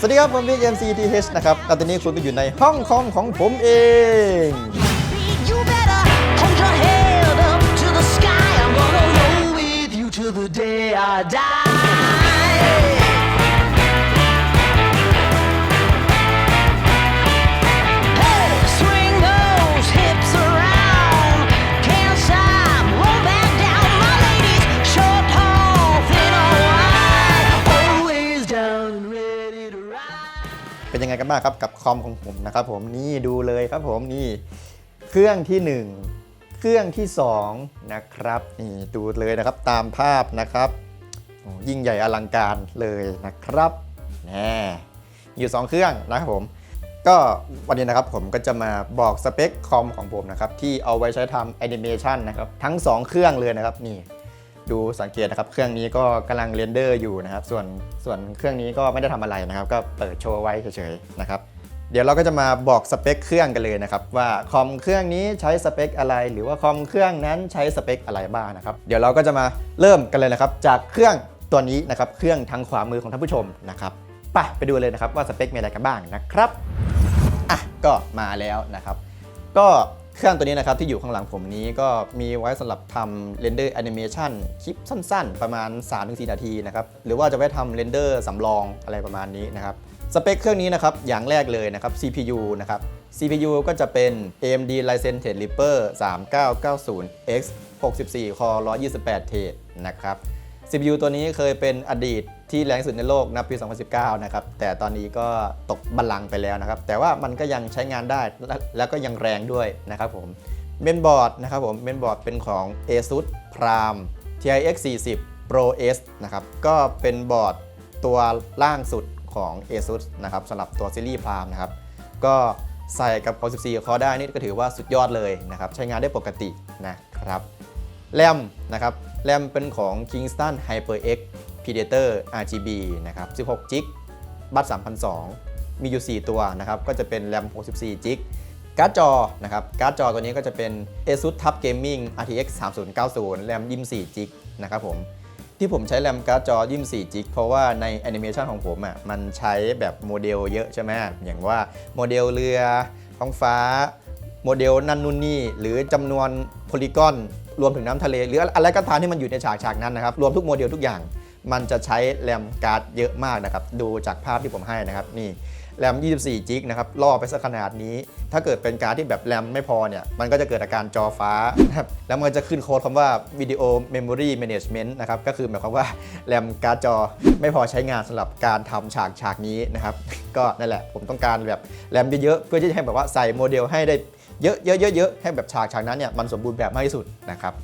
วัสดีครับผมพี่ MCTH นะครับตอนนี้คุณก็อยู่ในห้องคอมของผมเอง You better hold your head up to the sky. I'm gonna roll with you till the day I die. Hey, swing those hips around. Can't stop, roll back down. My ladies, short, tall, thin or wide, always down and ready to ride. เป็นยังไงกันบ้างครับกับคอมของผมนะครับผมนี่ดูเลยครับผมนี่เครื่องที่ 1 เครื่องที่2นะครับนี่ดูเลยนะครับตามภาพนะครับยิ่งใหญ่อลังการเลยนะครับแน่อยู่2เครื่องนะครับผมก็วันนี้นะครับผมก็จะมาบอกสเปคคอมของผมนะครับที่เอาไว้ใช้ทำแอนิเมชันนะครับทั้ง2เครื่องเลยนะครับนี่ดูสังเกตนะครับเครื่องนี้ก็กำลังเรนเดอร์อยู่นะครับส่วนเครื่องนี้ก็ไม่ได้ทำอะไรนะครับก็เปิดโชว์ไว้เฉยๆนะครับเดี๋ยวเราก็จะมาบอกสเปคเครื่องกันเลยนะครับว่าคอมเครื่องนี้ใช้สเปคอะไรหรือว่าคอมเครื่องนั้นใช้สเปคอะไรบ้างนะครับเดี๋ยวเราก็จะมาเริ่มกันเลยนะครับจากเครื่องตัวนี้นะครับเครื่องทางขวามือของท่านผู้ชมนะครับไปดูเลยนะครับว่าสเปคมีอะไรกันบ้างนะครับก็มาแล้วนะครับก็เครื่องตัวนี้นะครับที่อยู่ข้างหลังผมนี้ก็มีไว้สำหรับทำเรนเดอร์แอนิเมชันคลิปสั้นๆประมาณ 3-4 นาทีนะครับหรือว่าจะไว้ทำเรนเดอร์สำรองอะไรประมาณนี้นะครับสเปคเครื่องนี้นะครับอย่างแรกเลยนะครับ CPU นะครับ CPU ก็จะเป็น AMD Ryzen Threadripper 3990X 64 Core 128 Thread นะครับ CPU ตัวนี้เคยเป็นอดีตที่แรงสุดในโลกนับปี 2019 นะครับแต่ตอนนี้ก็ตกบัลลังก์ไปแล้วนะครับแต่ว่ามันก็ยังใช้งานได้แล้วก็ยังแรงด้วยนะครับผมเมนบอร์ดนะครับผมเมนบอร์ดเป็นของ ASUS Prime TIX 40 Pro S นะครับก็เป็นบอร์ดตัวล่างสุดของ ASUS นะครับสำหรับตัวซีรีส์ Prime นะครับก็ใส่กับ 64 Core ได้นี่ก็ถือว่าสุดยอดเลยนะครับใช้งานได้ปกตินะครับแรมนะครับแรมเป็นของ Kingston HyperX Predator RGB นะครับ16 g b บัต3002มีอยู่ 4 ตัวนะครับก็จะเป็นแรม64 g b การ์ดจอนะครับการ์ดจอตัวนี้ก็จะเป็น ASUS TUF Gaming RTX 3090แรม24 g b นะครับผมที่ผมใช้แรมการ์ดจอ24 g b เพราะว่าในแอนิเมชันของผมมันใช้แบบโมเดลเยอะใช่ไหมอย่างว่าโมเดลเรือท้องฟ้าโมเดลนั่นนู่นนี่หรือจำนวนโพลีกอนรวมถึงน้ำทะเลหรืออะไรก็ตามที่มันอยู่ในฉากนั้นนะครับรวมทุกโมเดลทุกอย่างมันจะใช้แรมการ์ดเยอะมากนะครับดูจากภาพที่ผมให้นะครับนี่แรม24 g b นะครับล่อไปสักขนาดนี้ถ้าเกิดเป็นการ์ดที่แบบแรมไม่พอเนี่ยมันก็จะเกิดอาการจอฟ้านะครับแล้วมันจะขึ้นโค้ดคำว่า Video Memory Management นะครับก็คือหมายความว่าแรมการ์ดจอไม่พอใช้งานสำหรับการทำฉากนี้นะครับก็นั่นแหละผมต้องการแบบแรมเยอะๆเพื่อที่จะให้แบบว่าใส่โมเดลให้ได้เยอะๆให้แบบฉากนั้นเนี่ยมันสมบูรณ์แบบมากที่สุดนะครับ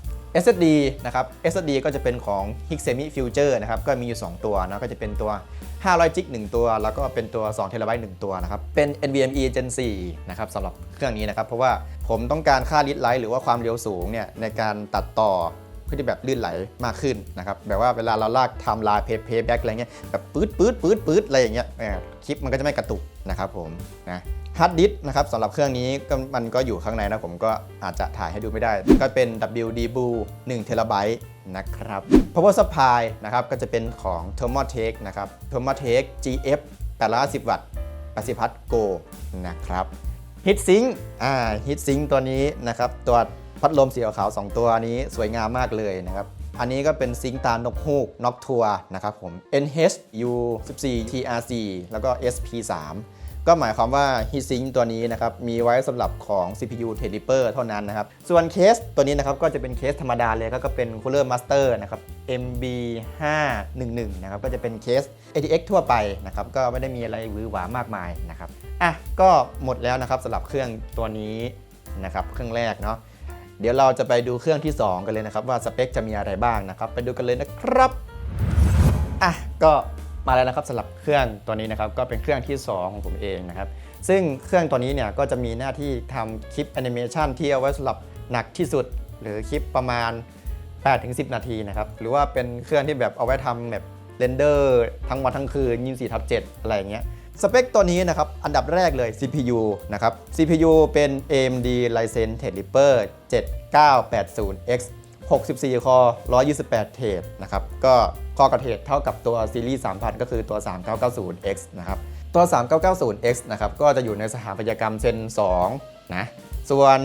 SSD นะครับ SSD ก็จะเป็นของ Hixemi Future นะครับก็มีอยู่2ตัวนะก็จะเป็นตัว500 g b 1ตัวแล้วก็เป็นตัว2 TB 1ตัวนะครับเป็น NVMe Gen 4นะครับสำหรับเครื่องนี้นะครับเพราะว่าผมต้องการค่า read write หรือว่าความเร็วสูงเนี่ยในการตัดต่อเพื่อที่แบบลื่นไหลมากขึ้นนะครับแบบว่าเวลาเราลากไทม์ไลน์เพย์แบ็กอะไรเงี้ยแบบปื๊ดอะไรอย่างเงี้ยคลิปมันก็จะไม่กระตุกนะครับผมนะฮาร์ดดิสก์นะครับสำหรับเครื่องนี้มันก็อยู่ข้างในนะผมก็อาจจะถ่ายให้ดูไม่ได้ก็เป็น WD-BLU 1 TB นะครับ Power Supply นะครับก็จะเป็นของ Thermaltake นะครับ Thermaltake GF 850 วัตต์80 วัตต์ Go นะครับ Heatsink Heatsink ตัวนี้นะครับตัวพัดลมสีขาว2ตัวนี้สวยงามมากเลยนะครับอันนี้ก็เป็นซิงค์ตานกฮูกน็อกทัวร์นะครับผม NH-U14 TRC แล้วก็ SP3 ก็หมายความว่า Heatsink ตัวนี้นะครับมีไว้สำหรับของ CPU Threadripper เท่านั้นนะครับส่วนเคสตัวนี้นะครับก็จะเป็นเคสธรรมดาเลยก็เป็น Cooler Master นะครับ MB511 นะครับก็จะเป็นเคส ATX ทั่วไปนะครับก็ไม่ได้มีอะไรหวือหวามากมายนะครับก็หมดแล้วนะครับสำหรับเครื่องตัวนี้นะครับเครื่องแรกเนาะเดี๋ยวเราจะไปดูเครื่องที่2กันเลยนะครับว่าสเปคจะมีอะไรบ้างนะครับไปดูกันเลยนะครับก็มาแล้วนะครับสำหรับเครื่องตัวนี้นะครับก็เป็นเครื่องที่2ของผมเองนะครับซึ่งเครื่องตัวนี้เนี่ยก็จะมีหน้าที่ทำคลิปแอนิเมชันที่เอาไว้สำหรับหนักที่สุดหรือคลิปประมาณ 8-10 นาทีนะครับหรือว่าเป็นเครื่องที่แบบเอาไว้ทำแบบเรนเดอร์ทั้งวันทั้งคืน 24/7 อะไรอย่างเงี้ยสเปคตัวนี้นะครับอันดับแรกเลย CPU นะครับ CPU เป็น AMD Ryzen Threadripper 7980X 64 Core 128 Thread นะครับก็คอกระเทรดเท่ากับตัวซีรีส์ 3000 ก็คือตัว 3990X นะครับ ตัว 3990X นะครับก็จะอยู่ในสถาปัตยกรรม Zen 2 นะ ส่วน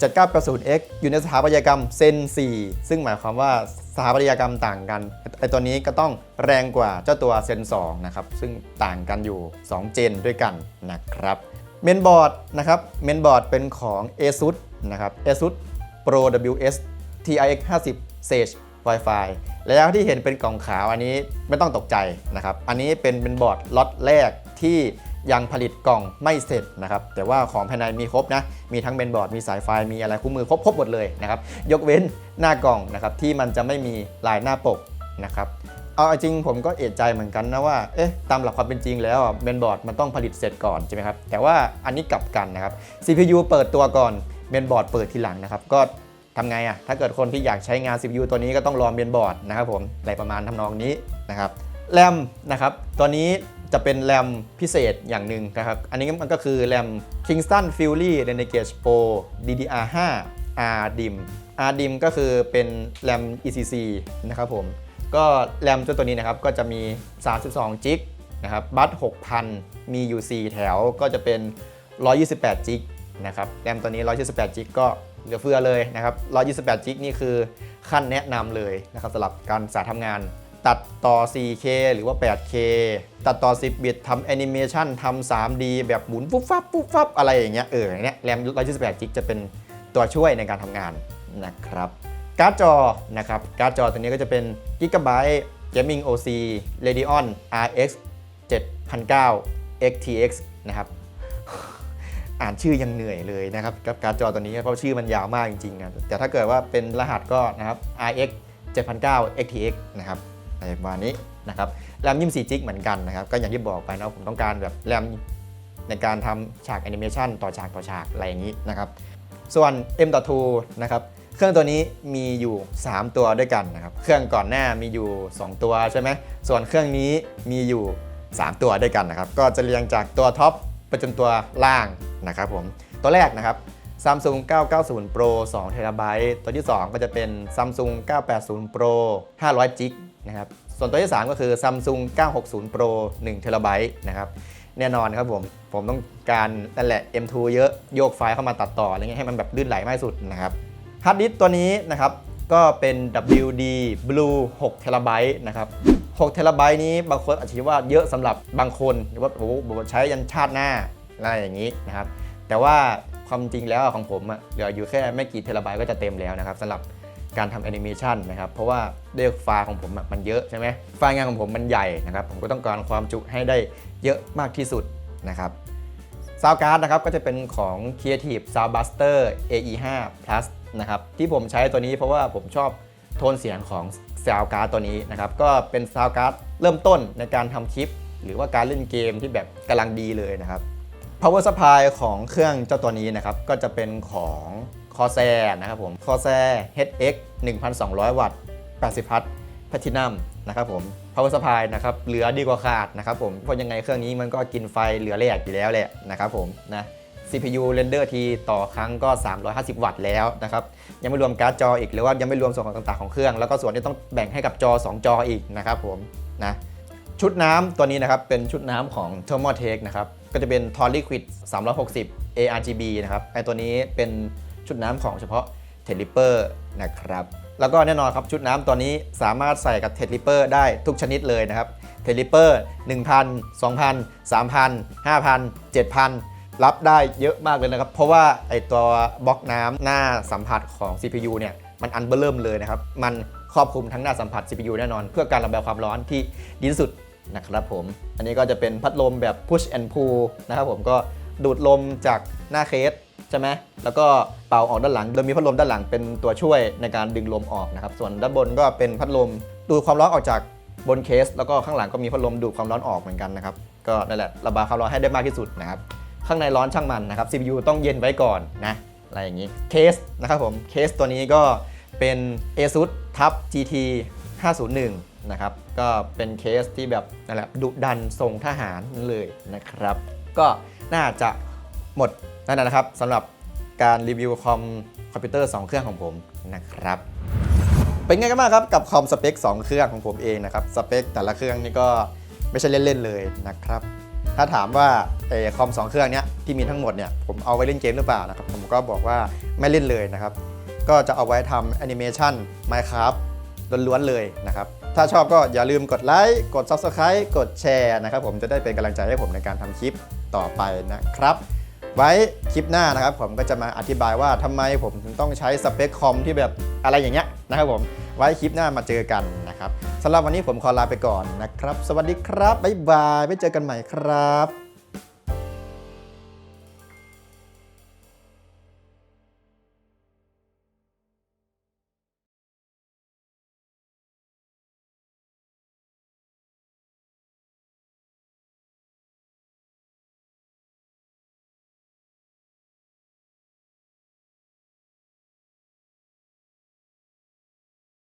7980X อยู่ในสถาปัตยกรรม Zen 4 ซึ่งหมายความว่าสถาปัตยกรรมต่างกันไอตัวนี้ก็ต้องแรงกว่าเจ้าตัว Zen 2 นะครับซึ่งต่างกันอยู่2เจนด้วยกันนะครับเมนบอร์ดนะครับเมนบอร์ดเป็นของ ASUS นะครับ ASUS Pro WS TIX 50 Sage Wi-Fi แล้วที่เห็นเป็นกล่องขาวอันนี้ไม่ต้องตกใจนะครับอันนี้เป็นบอร์ดล็อตแรกที่ยังผลิตกล่องไม่เสร็จนะครับแต่ว่าของภายในมีครบนะมีทั้งเมนบอร์ดมีสายไฟมีอะไรคู่มือครบหมดเลยนะครับยกเว้นหน้ากล่องนะครับที่มันจะไม่มีลายหน้าปกนะครับเอาจริงผมก็เอะใจเหมือนกันนะว่าเอ๊ะตามหลักความเป็นจริงแล้วเมนบอร์ดมันต้องผลิตเสร็จก่อนใช่ไหมครับแต่ว่าอันนี้กลับกันนะครับ CPU เปิดตัวก่อนเมนบอร์ดเปิดทีหลังนะครับก็ทำไงอะถ้าเกิดคนที่อยากใช้งาน CPU ตัวนี้ก็ต้องรอเมนบอร์ดนะครับผมอะไรประมาณทำนองนี้นะครับแรมนะครับตัวนี้จะเป็นแรมพิเศษอย่างหนึ่งนะครับอันนี้มันก็คือแรม Kingston Fury Renegade Pro DDR5 RDIMM RDIMM ก็คือเป็นแรม ECC นะครับผมก็แรมตัวนี้นะครับก็จะมี32 จิกนะครับบัส 6,000 มีอยู่ 4 แถวก็จะเป็น128 จิกนะครับแรมตัวนี้128 จิกก็เหลือเฟือเลยนะครับ128 จิกนี่คือขั้นแนะนำเลยนะครับสำหรับการสายทำงานตัดต่อ 4K หรือว่า 8K ตัดต่อ 10 บิตทำแอนิเมชันทำ 3D แบบหมุนปุ๊บฟับอะไรอย่างเงี้ยเนี่ยแรม128 จิกจะเป็นตัวช่วยในการทำงานนะครับการ์ดจอนะครับการ์ดจอตัวนี้ก็จะเป็น Gigabyte Gaming OC Radeon RX 7009 XTX นะครับอ่านชื่อยังเหนื่อยเลยนะครับกับการ์ดจอตัวนี้เพราะชื่อมันยาวมากจริงๆนะแต่ถ้าเกิดว่าเป็นรหัสก็นะครับ RX 7009 XTX นะครับในประมาณนี้นะครับแรม24 จิกเหมือนกันนะครับก็อย่างที่บอกไปนะผมต้องการแบบแรมในการทำฉากแอนิเมชันต่อฉากอะไรอย่างนี้นะครับส่วน M.2 นะครับเครื่องตัวนี้มีอยู่3ตัวด้วยกันนะครับเครื่องก่อนหน้ามีอยู่2ตัวใช่ไหมส่วนเครื่องนี้มีอยู่3ตัวด้วยกันนะครับก็จะเรียงจากตัวท็อปไปจนตัวล่างนะครับผมตัวแรกนะครับ Samsung 990 Pro 2 TB ตัวที่2ก็จะเป็น Samsung 980 Pro 500 GB นะครับส่วนตัวที่ 3 ก็คือ Samsung 960 Pro 1 TB นะครับแน่นอนครับผมต้องการนั่นแหละ M2 เยอะโยกไฟล์เข้ามาตัดต่ออะไรเงี้ยให้มันแบบลื่นไหลมากที่สุดนะครับฮาร์ดดิสก์ตัวนี้นะครับก็เป็น WD Blue 6 TB นะครับ6 TB นี้บางคนอาจจะคิดว่าเยอะสำหรับบางคนหรือว่าใช้ยันชาติหน้าอะไรอย่างนี้นะครับแต่ว่าความจริงแล้วของผมเหลืออยู่แค่ไม่กี่เทราไบต์ก็จะเต็มแล้วนะครับสำหรับการทำแอนิเมชันนะครับเพราะว่าด้วยไฟล์ของผมมันเยอะใช่ไหมไฟล์งานของผมมันใหญ่นะครับผมก็ต้องการความจุให้ได้เยอะมากที่สุดนะครับซาวด์การ์ดนะครับก็จะเป็นของ Creative Soundbuster AE5 Plus นะครับที่ผมใช้ตัวนี้เพราะว่าผมชอบโทนเสียงของซาวด์การ์ดตัวนี้นะครับก็เป็นซาวด์การ์ดเริ่มต้นในการทำคลิปหรือว่าการเล่นเกมที่แบบกำลังดีเลยนะครับPower Supply ของเครื่องเจ้าตัวนี้นะครับก็จะเป็นของ Corsair นะครับผม Corsair HX 1200 วัตต์80 พัทแพทินัมนะครับผม Power Supply นะครับเหลือดีกว่าขาดนะครับผมเพราะยังไงเครื่องนี้มันก็กินไฟเหลือแหลกอยู่แล้วแหละนะครับผมนะ CPU render ทีต่อครั้งก็350 วัตต์แล้วนะครับยังไม่รวมการ์ดจออีกหรือว่ายังไม่รวมส่วนต่างๆของเครื่องแล้วก็ส่วนที่ต้องแบ่งให้กับจอ2จออีกนะครับผมนะชุดน้ำตัวนี้นะครับเป็นชุดน้ำของ Thermaltake นะครับก็จะเป็น Tall Liquid 360 ARGB นะครับไอตัวนี้เป็นชุดน้ำของเฉพาะ Telipper นะครับแล้วก็แน่นอนครับชุดน้ำตัวนี้สามารถใส่กับ Telipper ได้ทุกชนิดเลยนะครับ Telipper 1,000 2,000 3,000 5,000 7,000 รับได้เยอะมากเลยนะครับเพราะว่าไอตัวบล็อกน้ำหน้าสัมผัสของ CPU เนี่ยมันอันเบอร์เริ่มเลยนะครับมันครอบคลุมทั้งหน้าสัมผัส CPU แน่นอนเพื่อการระบายความร้อนที่ดีที่สุดนะครับผมอันนี้ก็จะเป็นพัดลมแบบ push and pull นะครับผมก็ดูดลมจากหน้าเคสใช่ไหมแล้วก็เป่าออกด้านหลังโดยมีพัดลมด้านหลังเป็นตัวช่วยในการดึงลมออกนะครับส่วนด้านบนก็เป็นพัดลมดูดความร้อนออกจากบนเคสแล้วก็ข้างหลังก็มีพัดลมดูดความร้อนออกเหมือนกันนะครับก็นั่นแหละระบายความร้อนให้ได้มากที่สุดนะครับข้างในร้อนช่างมันนะครับ CPU ต้องเย็นไว้ก่อนนะอะไรอย่างนี้เคสนะครับผมเคสตัวนี้ก็เป็น ASUS TUF GT 501นะครับก็เป็นเคสที่แบบนั่นแหละดุดันทรงทหารเลยนะครับก็น่าจะหมดนั่นนะครับสำหรับการรีวิวคอมพิวเตอร์2เครื่องของผมนะครับเป็นไงกันบ้างครับกับคอมสเปค2เครื่องของผมเองนะครับสเปคแต่ละเครื่องนี่ก็ไม่ใช่เล่นๆเลยนะครับ ถ้าถามว่าคอม2เครื่องเนี้ยที่มีทั้งหมดเนี่ยผมเอาไว้เล่นเกมหรือเปล่านะครับผมก็บอกว่าไม่เล่นเลยนะครับก็จะเอาไว้ทำแอนิเมชัน Minecraft ล้วนๆเลยนะครับถ้าชอบก็อย่าลืมกดไลค์กด Subscribe กดแชร์นะครับผมจะได้เป็นกำลังใจให้ผมในการทำคลิปต่อไปนะครับไว้คลิปหน้านะครับผมก็จะมาอธิบายว่าทำไมผมถึงต้องใช้สเปคคอมที่แบบอะไรอย่างเงี้ยนะครับผมไว้คลิปหน้ามาเจอกันนะครับสำหรับวันนี้ผมขอลาไปก่อนนะครับสวัสดีครับบ๊ายบายไว้เจอกันใหม่ครับ